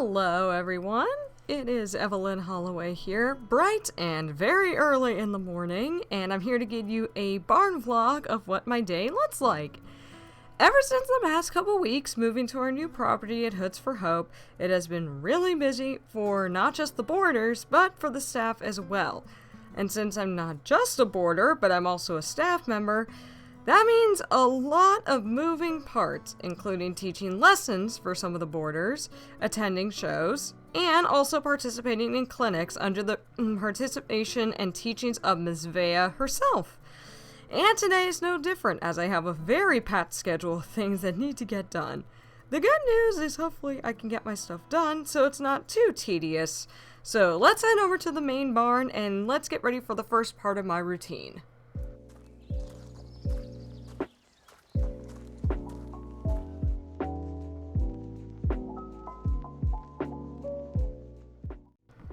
Hello everyone, it is Evelyn Holloway here, bright and very early in the morning, and I'm here to give you a barn vlog of what my day looks like. Ever since the past couple weeks moving to our new property at Hoods for Hope, it has been really busy for not just the boarders, but for the staff as well. And since I'm not just a boarder, but I'm also a staff member, that means a lot of moving parts, including teaching lessons for some of the boarders, attending shows, and also participating in clinics under the participation and teachings of Ms. Vea herself. And today is no different, as I have a very packed schedule of things that need to get done. The good news is hopefully I can get my stuff done, so it's not too tedious. So let's head over to the main barn and let's get ready for the first part of my routine.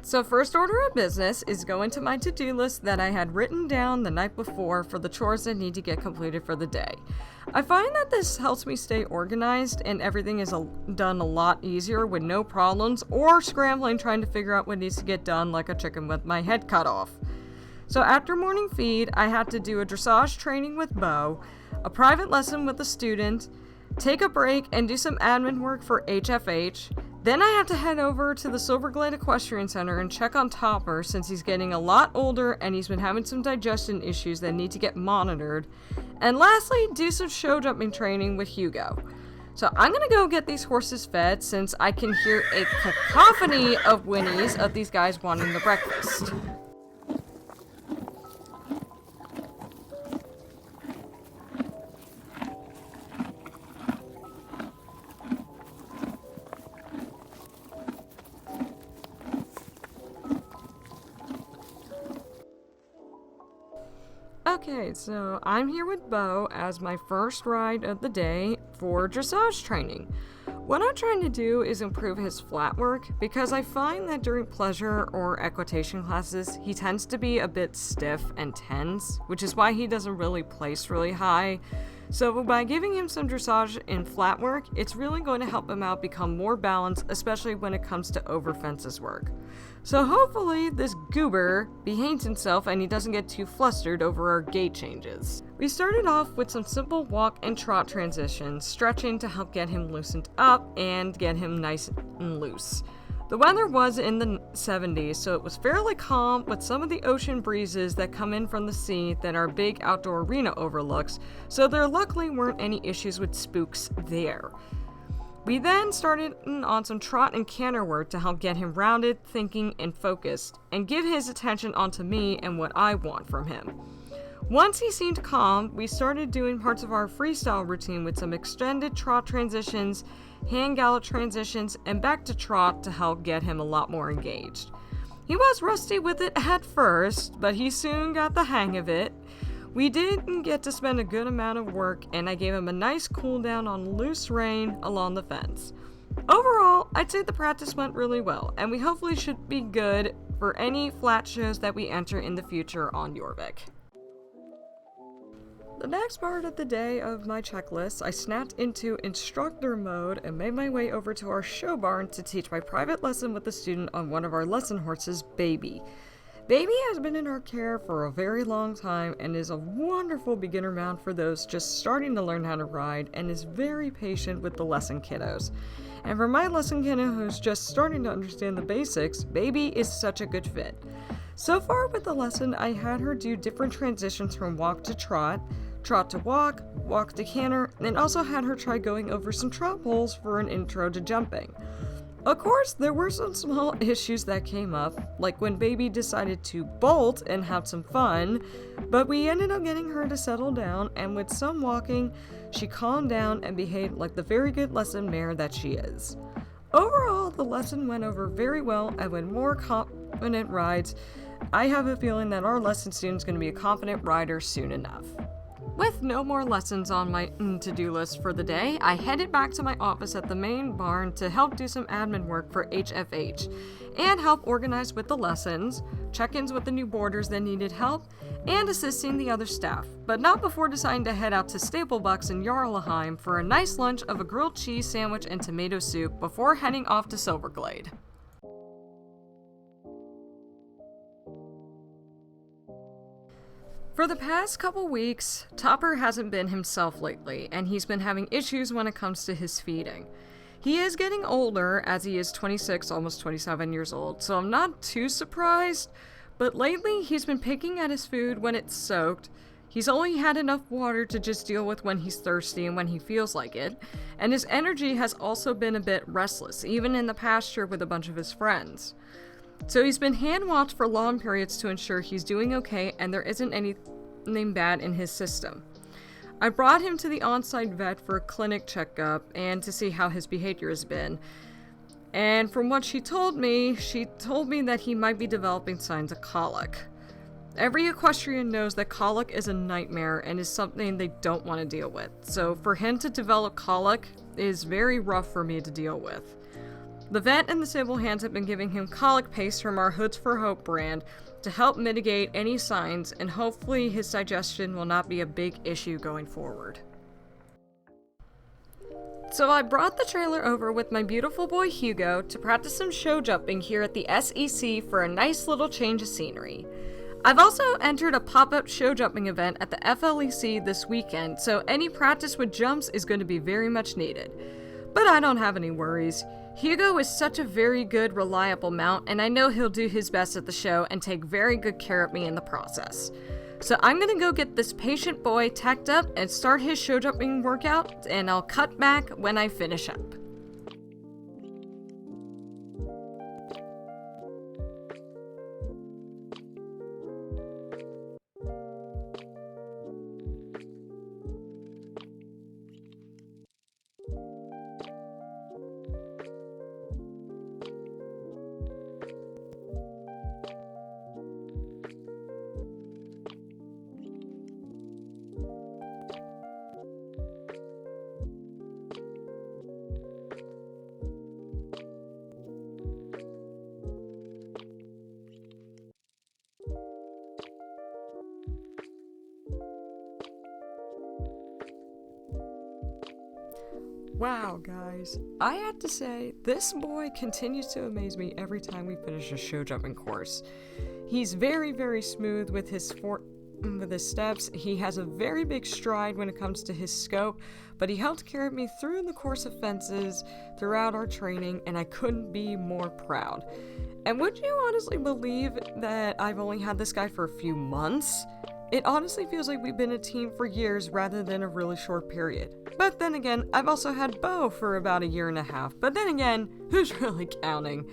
So first order of business is going to my to-do list that I had written down the night before for the chores that need to get completed for the day. I find that this helps me stay organized and everything is done a lot easier with no problems or scrambling trying to figure out what needs to get done like a chicken with my head cut off. So after morning feed, I had to do a dressage training with Bo, a private lesson with a student, take a break and do some admin work for HFH. Then I have to head over to the Silverglade Equestrian Center and check on Topper since he's getting a lot older and he's been having some digestion issues that need to get monitored. And lastly, do some show jumping training with Hugo. So I'm gonna go get these horses fed since I can hear a cacophony of whinnies of these guys wanting the breakfast. Okay, so I'm here with Bo as my first ride of the day for dressage training. What I'm trying to do is improve his flat work because I find that during pleasure or equitation classes, he tends to be a bit stiff and tense, which is why he doesn't really place really high. So by giving him some dressage and flat work, it's really going to help him out become more balanced, especially when it comes to over fences work. So hopefully this goober behaves himself and he doesn't get too flustered over our gait changes. We started off with some simple walk and trot transitions, stretching to help get him loosened up and get him nice and loose. The weather was in the 70s, so it was fairly calm with some of the ocean breezes that come in from the sea that our big outdoor arena overlooks, so there luckily weren't any issues with spooks there. We then started on some trot and canter work to help get him rounded, thinking, and focused, and give his attention onto me and what I want from him. Once he seemed calm, we started doing parts of our freestyle routine with some extended trot transitions, hand gallop transitions, and back to trot to help get him a lot more engaged. He was rusty with it at first, but he soon got the hang of it. We did get to spend a good amount of work, and I gave him a nice cool down on loose rein along the fence. Overall, I'd say the practice went really well, and we hopefully should be good for any flat shows that we enter in the future on Jorvik. The next part of the day of my checklist, I snapped into instructor mode and made my way over to our show barn to teach my private lesson with a student on one of our lesson horses, Baby. Baby has been in our care for a very long time and is a wonderful beginner mount for those just starting to learn how to ride and is very patient with the lesson kiddos. And for my lesson kiddo who's just starting to understand the basics, Baby is such a good fit. So far with the lesson, I had her do different transitions from walk to trot, trot to walk, walk to canter, and also had her try going over some trot poles for an intro to jumping. Of course, there were some small issues that came up, like when Baby decided to bolt and have some fun, but we ended up getting her to settle down, and with some walking, she calmed down and behaved like the very good lesson mare that she is. Overall, the lesson went over very well, and with more confident rides, I have a feeling that our lesson student is going to be a confident rider soon enough. With no more lessons on my to-do list for the day, I headed back to my office at the main barn to help do some admin work for HFH and help organize with the lessons, check-ins with the new boarders that needed help, and assisting the other staff, but not before deciding to head out to Staplebuck's in Jarlaheim for a nice lunch of a grilled cheese sandwich and tomato soup before heading off to Silverglade. For the past couple weeks, Topper hasn't been himself lately, and he's been having issues when it comes to his feeding. He is getting older, as he is 26, almost 27 years old, so I'm not too surprised, but lately he's been picking at his food when it's soaked. He's only had enough water to just deal with when he's thirsty and when he feels like it, and his energy has also been a bit restless, even in the pasture with a bunch of his friends. So he's been hand-watched for long periods to ensure he's doing okay and there isn't anything bad in his system. I brought him to the on-site vet for a clinic checkup and to see how his behavior has been. And from what she told me that he might be developing signs of colic. Every equestrian knows that colic is a nightmare and is something they don't want to deal with. So for him to develop colic is very rough for me to deal with. The vet and the stable hands have been giving him colic paste from our Hoods for Hope brand to help mitigate any signs, and hopefully his digestion will not be a big issue going forward. So I brought the trailer over with my beautiful boy Hugo to practice some show jumping here at the SEC for a nice little change of scenery. I've also entered a pop-up show jumping event at the FLEC this weekend, so any practice with jumps is going to be very much needed. But I don't have any worries. Hugo is such a very good, reliable mount, and I know he'll do his best at the show and take very good care of me in the process. So I'm gonna go get this patient boy tacked up and start his show jumping workout, and I'll cut back when I finish up. Wow, guys, I have to say, this boy continues to amaze me every time we finish a show jumping course. He's very, very smooth with his steps. He has a very big stride when it comes to his scope, but he helped carry me through the course of fences throughout our training, and I couldn't be more proud. And would you honestly believe that I've only had this guy for a few months? It honestly feels like we've been a team for years rather than a really short period. But then again, I've also had Bo for about a year and a half. But then again, who's really counting?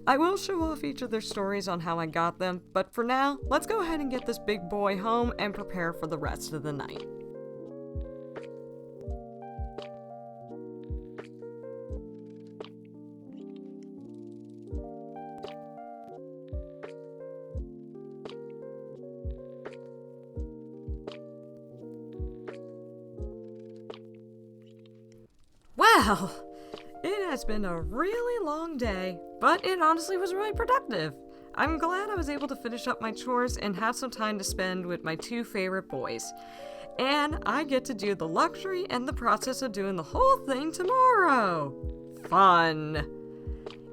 I will show off each of their stories on how I got them, but for now, let's go ahead and get this big boy home and prepare for the rest of the night. Well, it has been a really long day, but it honestly was really productive. I'm glad I was able to finish up my chores and have some time to spend with my two favorite boys. And I get to do the luxury and the process of doing the whole thing tomorrow. Fun!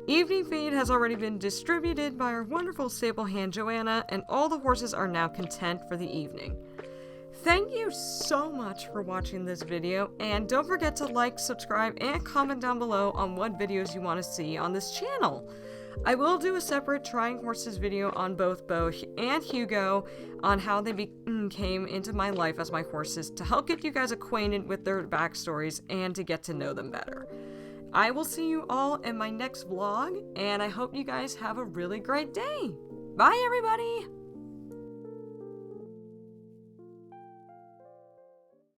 Evening feed has already been distributed by our wonderful stable hand Joanna, and all the horses are now content for the evening. Thank you so much for watching this video, and don't forget to like, subscribe, and comment down below on what videos you want to see on this channel. I will do a separate trying horses video on both Bo and Hugo on how they came into my life as my horses to help get you guys acquainted with their backstories and to get to know them better. I will see you all in my next vlog, and I hope you guys have a really great day. Bye, everybody!